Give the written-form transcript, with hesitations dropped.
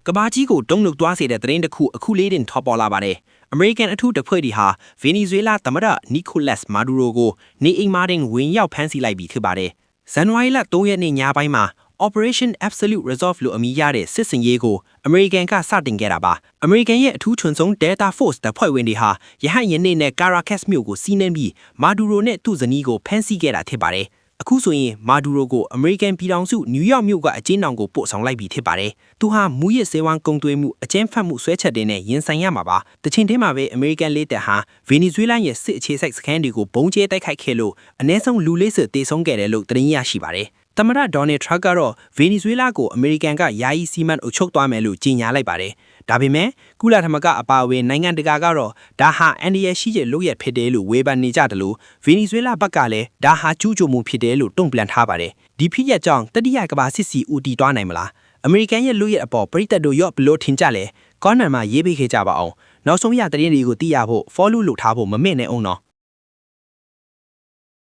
ကဘာကြီးကိုတုံးလုပ်သွားစေတဲ့သတင်းတစ်ခုအခုလေးတင်ထော်ပေါ်လာပါတယ်။ American အထူးတပ်ဖွဲ့တွေဟာ Venezuela သမ္မတ Nicolas Maduro ကိုနေအိမ်မှာတင်ဝင်ရောက်ဖမ်းဆီးလိုက်ပြီဖြစ်ပါတယ်။ဇန်နဝါရီလ3ရက်နေ့ညပိုင်းမှာ Operation Absolute Resolve လို့အမည်ရတဲ့စစ်စင်ရေးကို American ကစတင်ခဲ့တာပါ။ American ရဲ့အထူးချွန်ဆုံး Delta Force တပ်ဖွဲ့ဝင်တွေဟာရဟတ်ယာဉ်နဲ့ Caracas မြို့ကိုစီးနှင်းပြီး Maduro နဲ့သူ့ဇနီးကိုဖမ်းဆီးခဲ့တာဖြစ်ပါတယ်။အခုဆိုရင် Maduro ကို American ပြည်ထောင်စု New York မြို့ကအကျဉ်းထောင်ကိုပို့ဆောင်လိုက်ပြီဖြစ်ပါတယ်။သူဟာမူရစ်ဆေးဝါးကုန်သွယ်မှုအကျဉ်းဖတ်မှုဆွဲချက်တွေနဲ့ရင်ဆိုင်ရမှာပါ။တချိန်တည်းမှာပဲ American လေးတပ်ဟာ Venezuela ရဲ့စစ်အခြေစိုက်စခန်းတွေကိုပုံကျဲတိုက်ခိုက်ခဲ့လို့အနည်းဆုံးလူ40သေဆုံးခဲ့တယ်လို့သတင်းရရှိပါတယ်။သမ္မတ Donald Trump ကတော့ Venezuela ကို American ကယာယီစီမံအုပ်ချုပ်သွားမယ်လို့ကြေညာလိုက်ပါတယ်။ဒါပေမဲ့ကုလသမဂ္ဂအပါအဝင်နိုင်ငံတကာကတော့ဒါဟာအန်ဒီရရှိတဲ့လုပ်ရဖြစ်တယ်လို့ဝေဖန်နေကြတယ်လို့ Venezuela ဘက်ကလည်းဒါဟာကျူးကျော်မှုဖြစ်တယ်လို့တုံ့ပြန်ထားပါတယ်။ဒီဖြစ်ရပ်ကြောင့်တတိယကမ္ဘာစစ်စီဦးတည်သွားနိုင်မလား။ American ရဲ့လုပ်ရအပေါ်ပရိသတ်တို့ရော့ဘလို့ထင်ကြလဲ။ comment မှာရေးပေးခဲ့ကြပါအောင်။နောက်ဆုံးရသတင်းတွေကိုသိရဖို့ follow လုပ်ထားဖို့မမေ့နဲ့အောင်နော်။